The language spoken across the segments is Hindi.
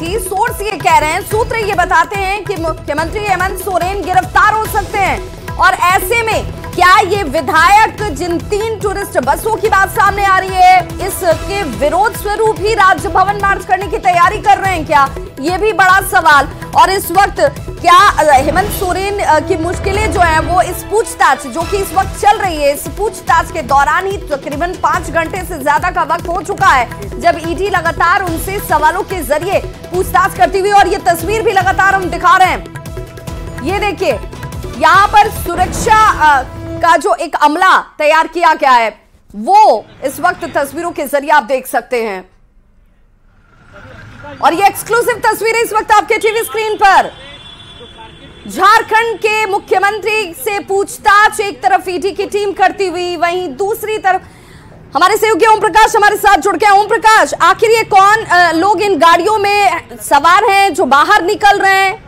थी। सोर्स ये कह रहे हैं, सूत्र ये बताते हैं कि मुख्यमंत्री हेमंत सोरेन गिरफ्तार हो सकते हैं और ऐसे में क्या ये विधायक जिन 3 टूरिस्ट बसों की बात सामने आ रही है, इसके विरोध स्वरूप ही राजभवन मार्च करने की तैयारी कर रहे हैं क्या? ये भी बड़ा सवाल। और इस वक्त क्या हेमंत सोरेन की मुश्किलें जो है वो इस पूछताछ जो कि इस वक्त चल रही है, इस पूछताछ के दौरान ही तकरीबन 5 घंटे से ज्यादा का वक्त हो चुका है जब ईडी लगातार उनसे सवालों के जरिए पूछताछ करती हुई, और ये तस्वीर भी लगातार हम दिखा रहे हैं। ये देखिए, यहाँ पर सुरक्षा का जो एक अमला तैयार किया गया है वो इस वक्त तस्वीरों के जरिए आप देख सकते हैं, और ये एक्सक्लूसिव तस्वीरें इस वक्त आपके टीवी स्क्रीन पर। झारखंड के मुख्यमंत्री से पूछताछ एक तरफ ईडी की टीम करती हुई, वहीं दूसरी तरफ हमारे सहयोगी ओम प्रकाश हमारे साथ जुड़ गए। ओम प्रकाश, आखिर ये कौन लोग इन गाड़ियों में सवार हैं जो बाहर निकल रहे हैं?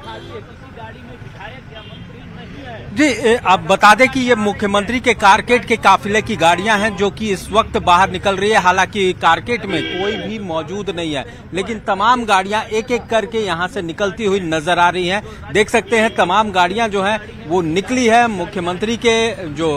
जी, आप बता दें कि ये मुख्यमंत्री के कारकेड के काफिले की गाड़ियां हैं जो कि इस वक्त बाहर निकल रही है। हालांकि कारकेड में कोई भी मौजूद नहीं है, लेकिन तमाम गाड़ियां एक एक करके यहां से निकलती हुई नजर आ रही हैं। देख सकते हैं तमाम गाड़ियां जो हैं वो निकली है। मुख्यमंत्री के जो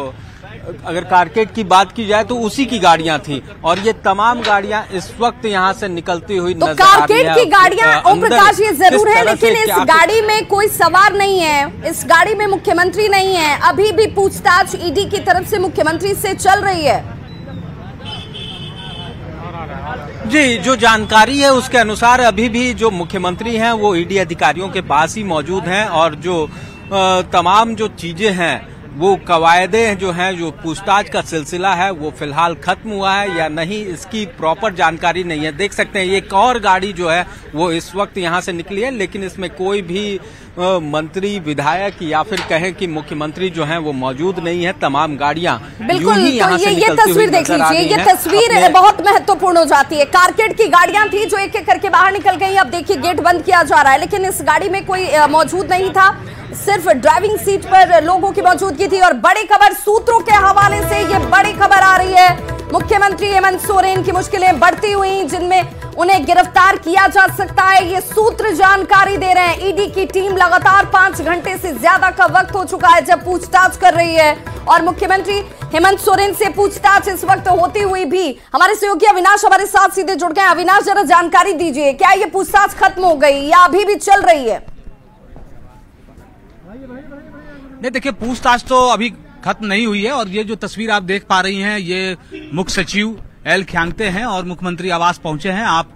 अगर कारकेड की बात की जाए तो उसी की गाड़ियां थी, और ये तमाम गाड़ियां इस वक्त यहां से निकलती हुई नजर आ रही है। कारकेड की गाड़ियां ओम प्रकाश ये जरूर है, लेकिन इस गाड़ी में कोई सवार नहीं है, इस गाड़ी में मुख्यमंत्री नहीं है। अभी भी पूछताछ ईडी की तरफ से मुख्यमंत्री से चल रही है। जी, जो जानकारी है उसके अनुसार अभी भी जो मुख्यमंत्री हैं वो ईडी अधिकारियों के पास ही मौजूद हैं, और जो तमाम जो चीजें हैं वो कवायदे जो हैं, जो पूछताछ का सिलसिला है वो फिलहाल खत्म हुआ है या नहीं, इसकी प्रॉपर जानकारी नहीं है। देख सकते हैं एक और गाड़ी जो है वो इस वक्त यहां से निकली है, लेकिन इसमें कोई भी मंत्री, विधायक या फिर कहें कि मुख्यमंत्री जो हैं वो मौजूद नहीं है। तमाम गाड़ियां बिल्कुल, तो ये तस्वीर देख लीजिए, ये तस्वीर बहुत महत्वपूर्ण हो जाती है। कारकेड की गाड़ियां थी जो एक एक करके बाहर निकल गई। अब देखिए गेट बंद किया जा रहा है, लेकिन इस गाड़ी में कोई मौजूद नहीं था, सिर्फ ड्राइविंग सीट पर लोगों की मौजूदगी थी। और बड़ी खबर सूत्रों के हवाले से ये बड़ी खबर आ रही है, मुख्यमंत्री हेमंत सोरेन की मुश्किलें बढ़ती हुई, जिनमें उन्हें गिरफ्तार किया जा सकता है, ये सूत्र जानकारी दे रहे हैं। ईडी की टीम लगातार 5 घंटे से ज्यादा का वक्त हो चुका है जब पूछताछ कर रही है, और मुख्यमंत्री हेमंत सोरेन से पूछताछ इस वक्त होती हुई भी हमारे सहयोगी अविनाश हमारे साथ सीधे जुड़ गए। अविनाश, जरा जानकारी दीजिए, क्या ये पूछताछ खत्म हो गई या अभी भी चल रही है? नहीं, देखिए, पूछताछ तो अभी खत्म नहीं हुई है, और ये जो तस्वीर आप देख पा रही हैं ये मुख्य सचिव एल ख्यांगते हैं और मुख्यमंत्री आवास पहुंचे हैं। आप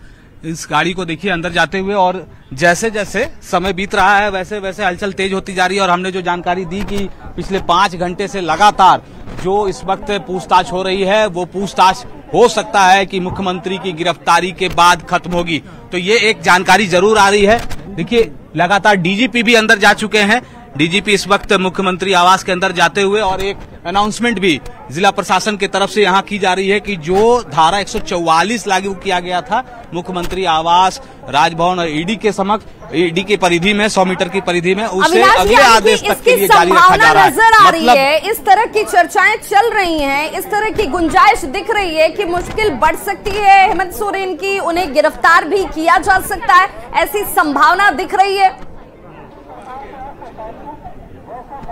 इस गाड़ी को देखिए अंदर जाते हुए, और जैसे जैसे समय बीत रहा है वैसे वैसे हलचल तेज होती जा रही है। और हमने जो जानकारी दी कि पिछले 5 घंटे से लगातार जो इस वक्त पूछताछ हो रही है वो पूछताछ हो सकता है कि मुख्यमंत्री की गिरफ्तारी के बाद खत्म होगी, तो ये एक जानकारी जरूर आ रही है। देखिए, लगातार डीजीपी भी अंदर जा चुके हैं। डीजीपी इस वक्त मुख्यमंत्री आवास के अंदर जाते हुए, और एक अनाउंसमेंट भी जिला प्रशासन की तरफ से यहां की जा रही है कि जो धारा 144 लागू किया गया था मुख्यमंत्री आवास, राजभवन और ईडी के समक्ष, ईडी की परिधि में 100 मीटर की परिधि में, उसे अगले आदेश तक के लिए जारी रखा जा रहा है। नजर आ रही है, इस तरह की चर्चाएं चल रही हैं, इस तरह की गुंजाइश दिख रही है कि मुश्किल बढ़ सकती है हेमंत सोरेन की, उन्हें गिरफ्तार भी किया जा सकता है, ऐसी संभावना दिख रही है।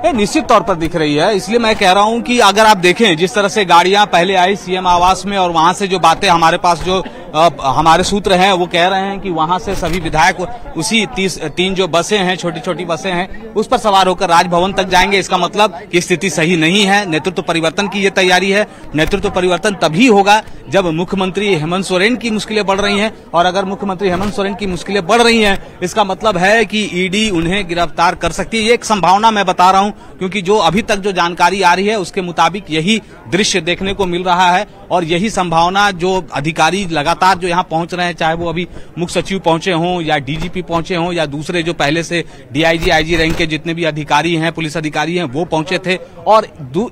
निश्चित तौर पर दिख रही है, इसलिए मैं कह रहा हूं कि अगर आप देखें जिस तरह से गाड़ियां पहले आई सीएम आवास में, और वहां से जो बातें हमारे पास जो हमारे सूत्र हैं वो कह रहे हैं कि वहां से सभी विधायक उसी 3 जो बसें हैं, छोटी छोटी बसें हैं, उस पर सवार होकर राजभवन तक जाएंगे। इसका मतलब कि स्थिति सही नहीं है, नेतृत्व परिवर्तन की ये तैयारी है। नेतृत्व परिवर्तन तभी होगा जब मुख्यमंत्री हेमंत सोरेन की मुश्किलें बढ़ रही हैं, और अगर मुख्यमंत्री हेमंत सोरेन की मुश्किलें बढ़ रही हैं इसका मतलब है कि ईडी उन्हें गिरफ्तार कर सकती है। ये एक संभावना मैं बता रहा हूं, क्योंकि जो अभी तक जो जानकारी आ रही है उसके मुताबिक यही दृश्य देखने को मिल रहा है, और यही संभावना जो अधिकारी लगातार जो यहाँ पहुंच रहे हैं, चाहे वो अभी मुख्य सचिव पहुंचे हों या डीजीपी पहुंचे हों या दूसरे जो पहले से डीआईजी, आईजी रैंक के जितने भी अधिकारी हैं, पुलिस अधिकारी हैं, वो पहुंचे थे। और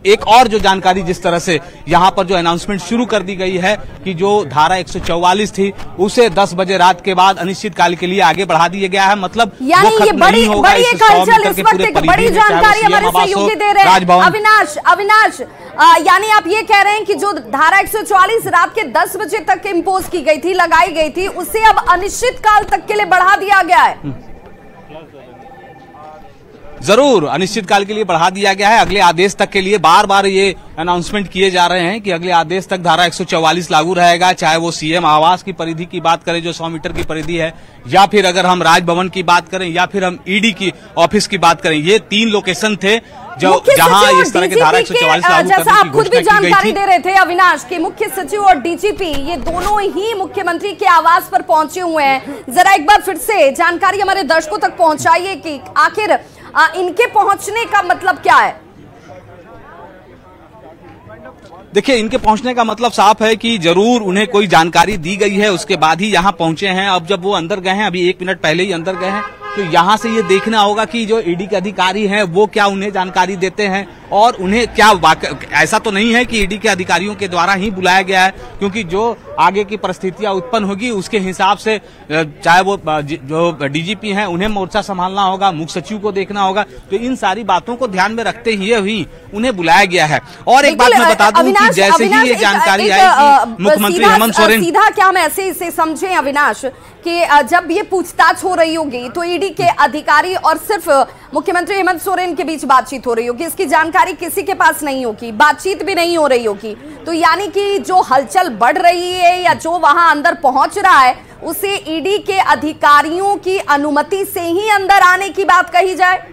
एक और जो जानकारी जिस तरह से यहाँ पर जो अनाउंसमेंट शुरू कर दी गई है कि जो धारा 144 थी उसे 10 बजे रात के बाद अनिश्चितकाल के लिए आगे बढ़ा दिया गया है। मतलब यानी ये बड़ी एक हलचल इस वक्त, एक बड़ी जानकारी हमारे सहयोगी दे रहे हैं। अविनाश, यानी आप ये कह रहे हैं कि जो धारा 144 रात के 10 बजे तक इंपोज की गई थी, लगाई गई थी, उसे अब अनिश्चित काल तक के लिए बढ़ा दिया गया है। जरूर अनिश्चित काल के लिए बढ़ा दिया गया है। अगले आदेश तक के लिए बार बार ये अनाउंसमेंट किए जा रहे हैं कि अगले आदेश तक धारा 144 लागू रहेगा, चाहे वो सीएम आवास की परिधि की बात करें जो 100 मीटर की परिधि है, या फिर अगर हम राजभवन की बात करें, या फिर हम ईडी की ऑफिस की बात करें। ये 3 लोकेशन थे जो जहां इस तरह के धारा 144 लागू करने की आप खुद भी जानकारी दे रहे थे अविनाश कि मुख्य सचिव और डीजीपी ये दोनों ही मुख्यमंत्री के आवास पर पहुंचे हुए हैं। जरा एक बार फिर से जानकारी हमारे दर्शकों तक पहुंचाइए कि आखिर इनके पहुंचने का मतलब क्या है। देखिए, इनके पहुंचने का मतलब साफ है कि जरूर उन्हें कोई जानकारी दी गई है, उसके बाद ही यहां पहुंचे हैं। अब जब वो अंदर गए हैं, अभी 1 मिनट पहले ही अंदर गए हैं, तो यहां से ये देखना होगा कि जो ईडी के अधिकारी हैं वो क्या उन्हें जानकारी देते हैं और उन्हें क्या ऐसा तो नहीं है कि ईडी के अधिकारियों के द्वारा ही बुलाया गया है, क्योंकि जो आगे की परिस्थितियां उत्पन्न होगी उसके हिसाब से चाहे वो जो डीजीपी हैं उन्हें मोर्चा संभालना होगा, मुख्य सचिव को देखना होगा, तो इन सारी बातों को ध्यान में रखते हुए उन्हें बुलाया गया है। और एक बात मैं बता दूं कि जैसे ही ये जानकारी आई कि मुख्यमंत्री हेमंत सोरेन, सीधा क्या हम ऐसे इसे समझे अविनाश कि जब ये पूछताछ हो रही होगी तो ईडी के अधिकारी और सिर्फ मुख्यमंत्री हेमंत सोरेन के बीच बातचीत हो रही होगी, इसकी जानकारी किसी के पास नहीं होगी, बातचीत भी नहीं हो रही होगी, तो यानी कि जो हलचल बढ़ रही है या जो वहां अंदर पहुंच रहा है उसे ईडी के अधिकारियों की अनुमति से ही अंदर आने की बात कही जाए।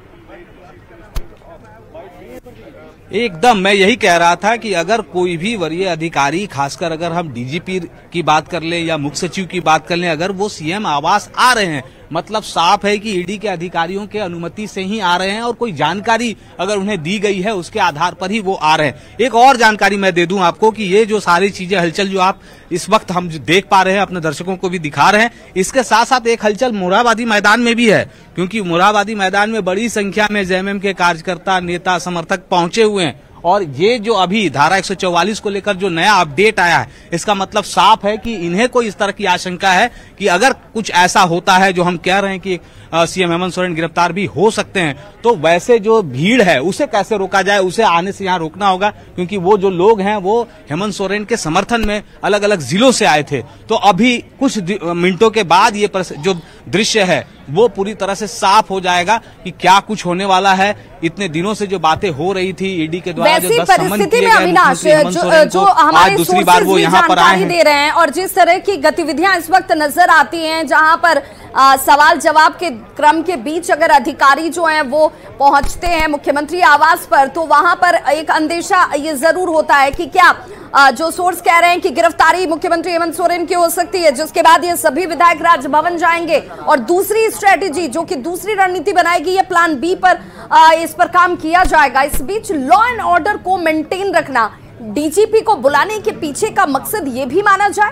एकदम मैं यही कह रहा था कि अगर कोई भी वरीय अधिकारी, खासकर अगर हम डीजीपी की बात कर लें या मुख्य सचिव की बात कर लें, अगर वो सीएम आवास आ रहे हैं, मतलब साफ है कि ईडी के अधिकारियों के अनुमति से ही आ रहे हैं और कोई जानकारी अगर उन्हें दी गई है उसके आधार पर ही वो आ रहे हैं। एक और जानकारी मैं दे दूं आपको कि ये जो सारी चीजें हलचल जो आप इस वक्त हम देख पा रहे हैं, अपने दर्शकों को भी दिखा रहे हैं, इसके साथ साथ एक हलचल मोरहाबादी मैदान में भी है, क्योंकि मोरहाबादी मैदान में बड़ी संख्या में जेएमएम के कार्यकर्ता, नेता, समर्थक पहुंचे हुए हैं। और ये जो अभी धारा 144 को लेकर जो नया अपडेट आया है, इसका मतलब साफ है कि इन्हें कोई इस तरह की आशंका है कि अगर कुछ ऐसा होता है जो हम कह रहे हैं कि सीएम हेमंत सोरेन गिरफ्तार भी हो सकते हैं, तो वैसे जो भीड़ है उसे कैसे रोका जाए, उसे आने से यहाँ रोकना होगा, क्योंकि वो जो लोग हैं वो हेमंत सोरेन के समर्थन में अलग अलग जिलों से आए थे। तो अभी कुछ मिनटों के बाद ये जो दृश्य है वो पूरी तरह से साफ हो जाएगा कि क्या कुछ होने वाला है। इतने दिनों से जो बातें हो रही थी ईडी के द्वारा जो 10 समन किए गए अविनाश, जो हमारे दूसरी बार वो यहाँ पर आए दे रहे हैं और जिस तरह की गतिविधियां इस वक्त नजर आती हैं, जहां पर सवाल जवाब के क्रम के बीच अगर अधिकारी जो हैं वो पहुंचते हैं मुख्यमंत्री आवास पर, तो वहां पर एक अंदेशा ये जरूर होता है कि क्या जो सोर्स कह रहे हैं कि गिरफ्तारी मुख्यमंत्री हेमंत सोरेन की हो सकती है, जिसके बाद ये सभी विधायक राजभवन जाएंगे और दूसरी स्ट्रेटेजी जो कि दूसरी रणनीति बनाएगी, ये प्लान बी पर इस पर काम किया जाएगा। इस बीच लॉ एंड ऑर्डर को मेंटेन रखना डीजीपी को बुलाने के पीछे का मकसद ये भी माना जाए?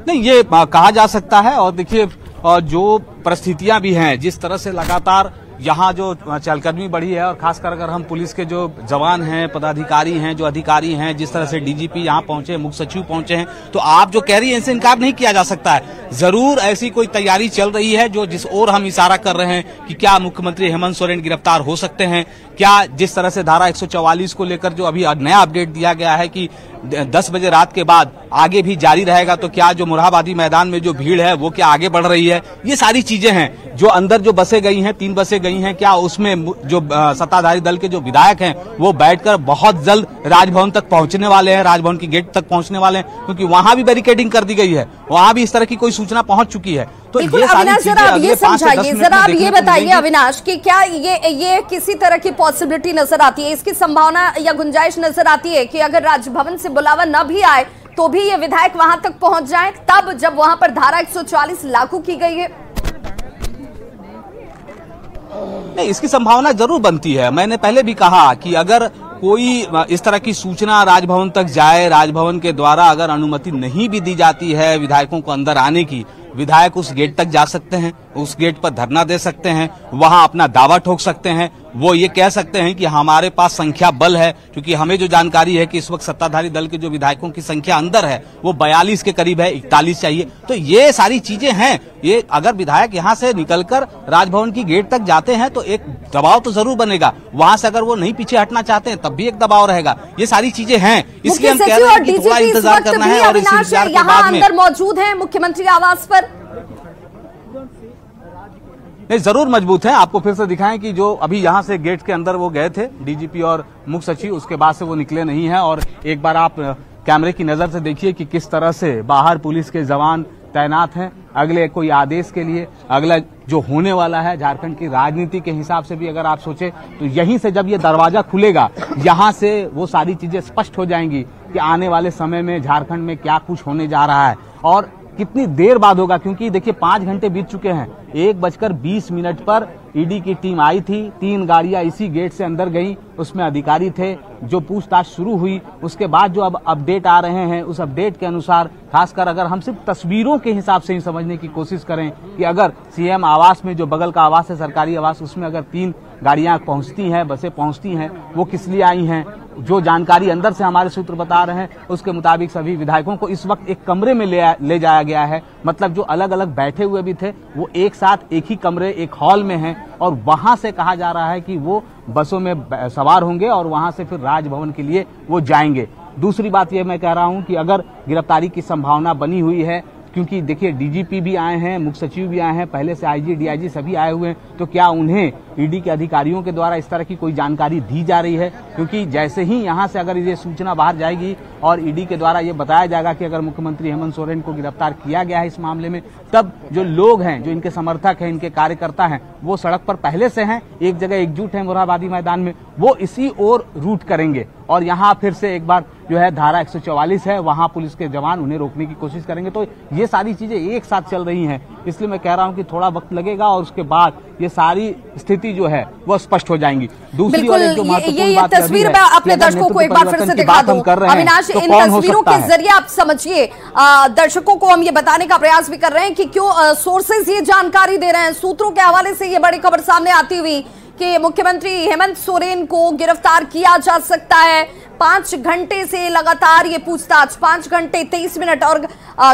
नहीं, ये कहा जा सकता है। और देखिए जो परिस्थितियां भी हैं, जिस तरह से लगातार यहाँ जो चहलकदमी बढ़ी है, और खासकर अगर हम पुलिस के जो जवान हैं, पदाधिकारी हैं, जो अधिकारी हैं, जिस तरह से डीजीपी यहाँ पहुंचे, मुख्य सचिव पहुंचे हैं, तो आप जो कह रही हैं इनसे इनकार नहीं किया जा सकता है। जरूर ऐसी कोई तैयारी चल रही है जो जिस ओर हम इशारा कर रहे हैं कि क्या मुख्यमंत्री हेमंत सोरेन गिरफ्तार हो सकते हैं, क्या जिस तरह से धारा 144 को लेकर जो अभी नया अपडेट दिया गया है कि 10 बजे रात के बाद आगे भी जारी रहेगा, तो क्या जो मोरहाबादी मैदान में जो भीड़ है वो क्या आगे बढ़ रही है, ये सारी चीजें हैं। जो अंदर जो बसें गई हैं, 3 बसें गई हैं, क्या उसमें जो सत्ताधारी दल के जो विधायक हैं वो बैठकर बहुत जल्द राजभवन तक पहुंचने वाले हैं, राजभवन की गेट तक पहुंचने वाले हैं, क्योंकि वहां भी बैरिकेडिंग कर दी गई है, वहां भी इस तरह की कोई सूचना पहुंच चुकी है। तो ये अविनाश, जरा आप ये समझाइए, जरा आप ये बताइए अविनाश कि क्या ये किसी तरह की पॉसिबिलिटी नजर आती है, इसकी संभावना या गुंजाइश नजर आती है कि अगर राजभवन से बुलावा न भी आए तो भी ये विधायक वहां तक पहुंच जाए, तब जब वहां पर धारा 144 लागू की गई है? नहीं, इसकी संभावना जरूर बनती है। मैंने पहले भी कहा कि अगर कोई इस तरह की सूचना राजभवन तक जाए, राजभवन के द्वारा अगर अनुमति नहीं भी दी जाती है विधायकों को अंदर आने की, विधायक उस गेट तक जा सकते हैं, उस गेट पर धरना दे सकते हैं, वहां अपना दावा ठोक सकते हैं, वो ये कह सकते हैं कि हमारे पास संख्या बल है, क्योंकि हमें जो जानकारी है कि इस वक्त सत्ताधारी दल के जो विधायकों की संख्या अंदर है वो 42 के करीब है, 41 चाहिए। तो ये सारी चीजें हैं। ये अगर विधायक यहाँ से निकलकर राजभवन की गेट तक जाते हैं तो एक दबाव तो जरूर बनेगा, वहां से अगर वो नहीं पीछे हटना चाहते हैं तब भी एक दबाव रहेगा। ये सारी चीजें हैं, इसलिए हम कह रहे हैं कि थोड़ा इंतजार करना है। और इस इंतजार के बाद में अंदर मौजूद है मुख्यमंत्री आवास पर नहीं, जरूर मजबूत है। आपको फिर से दिखाएं कि जो अभी यहाँ से गेट के अंदर वो गए थे डीजीपी और मुख्य सचिव, उसके बाद से वो निकले नहीं हैं। और एक बार आप कैमरे की नजर से देखिए कि किस तरह से बाहर पुलिस के जवान तैनात हैं अगले कोई आदेश के लिए। अगला जो होने वाला है झारखंड की राजनीति के हिसाब से भी अगर आप सोचे तो यहीं से जब ये दरवाजा खुलेगा, यहाँ से वो सारी चीजें स्पष्ट हो जाएंगी कि आने वाले समय में झारखंड में क्या कुछ होने जा रहा है और कितनी देर बाद होगा। क्योंकि देखिए 5 घंटे बीत चुके हैं, 1:20 पर ईडी की टीम आई थी, 3 गाड़ियां इसी गेट से अंदर गई, उसमें अधिकारी थे, जो पूछताछ शुरू हुई। उसके बाद जो अब अपडेट आ रहे हैं, उस अपडेट के अनुसार खासकर अगर हम सिर्फ तस्वीरों के हिसाब से ही समझने की कोशिश करें कि अगर सीएम आवास में जो बगल का आवास है सरकारी आवास, उसमें अगर 3 गाड़ियां पहुंचती हैं, बसें पहुंचती हैं, वो किस लिए आई हैं, जो जानकारी अंदर से हमारे सूत्र बता रहे हैं उसके मुताबिक सभी विधायकों को इस वक्त एक कमरे में ले जाया गया है। मतलब जो अलग अलग बैठे हुए भी थे वो एक साथ एक ही कमरे, एक हॉल में हैं और वहां से कहा जा रहा है कि वो बसों में सवार होंगे और वहां से फिर राजभवन के लिए वो जाएंगे। दूसरी बात ये मैं कह रहा हूं कि अगर गिरफ्तारी की संभावना बनी हुई है, क्योंकि देखिए डीजीपी भी आए हैं, मुख्य सचिव भी आए हैं, पहले से आईजी डीआईजी सभी आए हुए हैं, तो क्या उन्हें ईडी के अधिकारियों के द्वारा इस तरह की कोई जानकारी दी जा रही है? क्योंकि जैसे ही यहां से अगर ये सूचना बाहर जाएगी और ईडी के द्वारा ये बताया जाएगा कि अगर मुख्यमंत्री हेमंत सोरेन को गिरफ्तार किया गया है इस मामले में, तब जो लोग हैं, जो इनके समर्थक हैं, इनके कार्यकर्ता हैं, वो सड़क पर पहले से हैं, एक जगह एकजुट हैं मोरहाबादी मैदान में, वो इसी ओर रूट करेंगे और यहाँ फिर से एक बार जो है धारा 144 है, वहां पुलिस के जवान उन्हें रोकने की कोशिश करेंगे। तो ये सारी चीजें एक साथ चल रही हैं, इसलिए मैं कह रहा हूं कि थोड़ा वक्त लगेगा और उसके बाद ये सारी स्थिति जो है वो स्पष्ट हो जाएंगी। दूसरी और एक जो महत्वपूर्ण बात तस्वीर मैं अपने दर्शकों को एक बार फिर से दिखा दूं। अविनाश, इन तस्वीरों के जरिए आप समझिए, दर्शकों को हम ये बताने का प्रयास भी कर रहे हैं कि क्यों सोर्सेज ये जानकारी दे रहे हैं। सूत्रों के हवाले से ये बड़ी खबर सामने आती हुई कि मुख्यमंत्री हेमंत सोरेन को गिरफ्तार किया जा सकता है। 5 घंटे से लगातार ये पूछताछ, 5 घंटे 23 मिनट और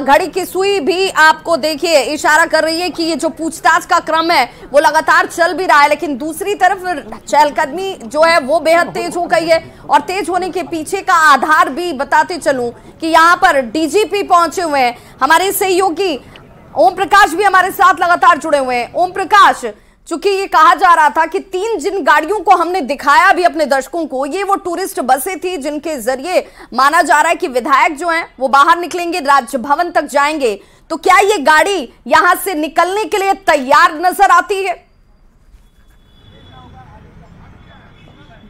घड़ी की सुई भी आपको देखिए इशारा कर रही है कि ये जो पूछताछ का क्रम है वो लगातार चल भी रहा है। लेकिन दूसरी तरफ चहलकदमी जो है वो बेहद तेज हो गई है और तेज होने के पीछे का आधार भी बताते चलूं कि यहाँ पर डीजीपी पहुंचे हुए हैं, हमारे सहयोगी ओम प्रकाश भी हमारे साथ लगातार जुड़े हुए हैं। ओम प्रकाश, चूंकि ये कहा जा रहा था कि 3 जिन गाड़ियों को हमने दिखाया भी अपने दर्शकों को, ये वो टूरिस्ट बसें थी जिनके जरिए माना जा रहा है कि विधायक जो हैं वो बाहर निकलेंगे, राजभवन तक जाएंगे। तो क्या ये गाड़ी यहां से निकलने के लिए तैयार नजर आती है?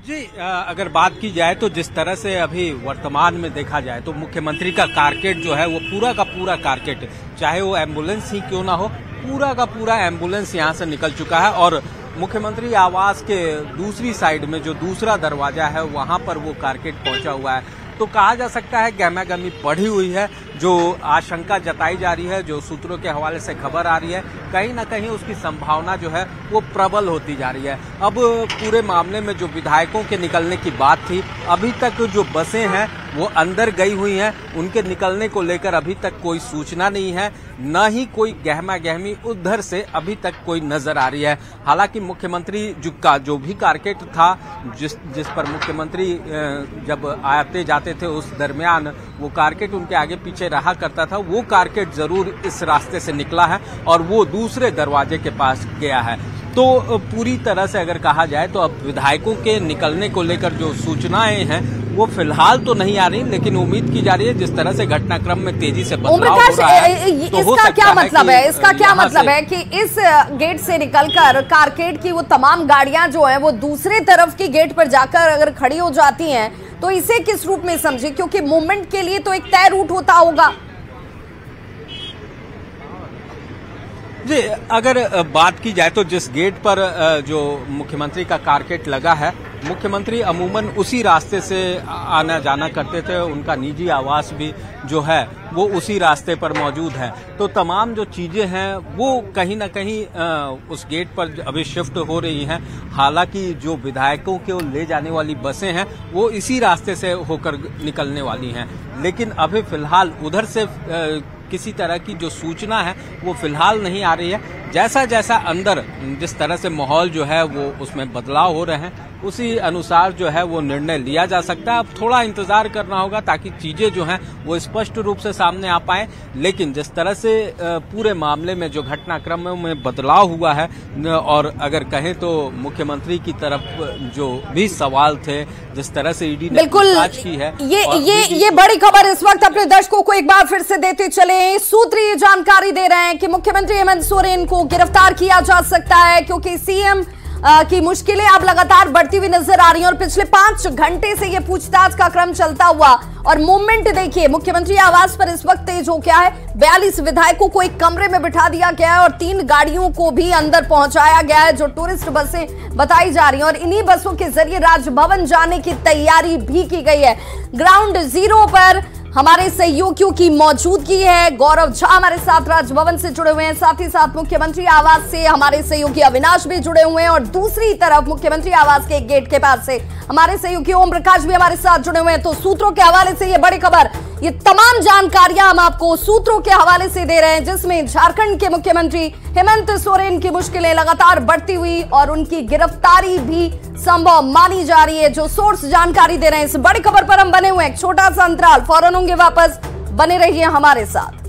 जी, अगर बात की जाए तो जिस तरह से अभी वर्तमान में देखा जाए तो मुख्यमंत्री का कारकेट जो है वो पूरा का पूरा कारकेट, चाहे वो एम्बुलेंस ही क्यों ना हो, पूरा का पूरा एम्बुलेंस यहां से निकल चुका है। और मुख्यमंत्री आवास के दूसरी साइड में जो दूसरा दरवाजा है वहां पर वो कारकेट पहुंचा हुआ है। तो कहा जा सकता है गहमागहमी बढ़ी हुई है। जो आशंका जताई जा रही है, जो सूत्रों के हवाले से खबर आ रही है, कहीं ना कहीं उसकी संभावना जो है वो प्रबल होती जा रही है। अब पूरे मामले में जो विधायकों के निकलने की बात थी, अभी तक जो बसें हैं वो अंदर गई हुई हैं, उनके निकलने को लेकर अभी तक कोई सूचना नहीं है, न ही कोई गहमागहमी उधर से अभी तक कोई नजर आ रही है। हालांकि मुख्यमंत्री का जो भी कारकेट था, जिस पर मुख्यमंत्री जब आते जाते थे उस दरमियान वो कारकेट उनके आगे पीछे रहा करता था, वो कारकेट जरूर इस रास्ते से निकला है और वो दूसरे दरवाजे के पास गया है। तो पूरी तरह से अगर कहा जाए तो अब विधायकों के निकलने को लेकर जो सूचनाएं हैं वो फिलहाल तो नहीं आ रही, लेकिन उम्मीद की जा रही है जिस तरह से घटनाक्रम में तेजी से बदलाव हो रहा है, तो हो सकता है कि इसका क्या मतलब है कि इस गेट से निकलकर कारकेट की वो तमाम गाड़ियां जो है वो दूसरे तरफ की गेट पर जाकर अगर खड़ी हो जाती हैं, तो इसे किस रूप में समझे? क्योंकि मूवमेंट के लिए तो एक तय रूट होता होगा। जी, अगर बात की जाए तो जिस गेट पर जो मुख्यमंत्री का कारकेट लगा है मुख्यमंत्री अमूमन उसी रास्ते से आना जाना करते थे, उनका निजी आवास भी जो है वो उसी रास्ते पर मौजूद है। तो तमाम जो चीजें हैं वो कहीं ना कहीं उस गेट पर अभी शिफ्ट हो रही हैं। हालांकि जो विधायकों को ले जाने वाली बसें हैं वो इसी रास्ते से होकर निकलने वाली हैं, लेकिन अभी फिलहाल उधर से किसी तरह की जो सूचना है वो फिलहाल नहीं आ रही है। जैसा जैसा अंदर जिस तरह से माहौल जो है वो उसमें बदलाव हो रहे हैं उसी अनुसार जो है वो निर्णय लिया जा सकता है। अब थोड़ा इंतजार करना होगा ताकि चीजें जो हैं वो स्पष्ट रूप से सामने आ पाए। लेकिन जिस तरह से पूरे मामले में जो घटनाक्रम में बदलाव हुआ है, और अगर कहें तो मुख्यमंत्री की तरफ जो भी सवाल थे, जिस तरह से ईडी ने जांच की है, ये बड़ी खबर इस वक्त अपने दर्शकों को एक बार फिर से देते चले। सूत्र ये जानकारी दे रहे हैं कि मुख्यमंत्री हेमंत सोरेन को गिरफ्तार किया जा सकता है, क्योंकि सीएम की मुश्किलें अब लगातार बढ़ती हुई नजर आ रही हैं और पिछले 5 घंटे से ये पूछताछ का क्रम चलता हुआ। और मूवमेंट देखिए, मुख्यमंत्री आवास पर इस वक्त तेज हो गया है। 42 विधायकों को एक कमरे में बिठा दिया गया है और 3 गाड़ियों को भी अंदर पहुंचाया गया है जो टूरिस्ट बसें बताई जा रही हैं, और इन्हीं बसों के जरिए राजभवन जाने की तैयारी भी की गई है। ग्राउंड जीरो पर हमारे सहयोगियों की मौजूदगी है। गौरव झा हमारे साथ राजभवन से जुड़े हुए हैं, साथ ही साथ मुख्यमंत्री आवास से हमारे सहयोगी अविनाश भी जुड़े हुए हैं, और दूसरी तरफ मुख्यमंत्री आवास के गेट के पास से हमारे सहयोगी ओम प्रकाश भी हमारे साथ जुड़े हुए हैं। तो सूत्रों के हवाले से ये बड़ी खबर, ये तमाम जानकारियां हम आपको सूत्रों के हवाले से दे रहे हैं, जिसमें झारखंड के मुख्यमंत्री हेमंत सोरेन की मुश्किलें लगातार बढ़ती हुई और उनकी गिरफ्तारी भी संभव मानी जा रही है। जो सोर्स जानकारी दे रहे हैं, इस बड़ी खबर पर हम बने हुए हैं। एक छोटा सा अंतराल, फौरन होंगे वापस, बने रहिए हमारे साथ।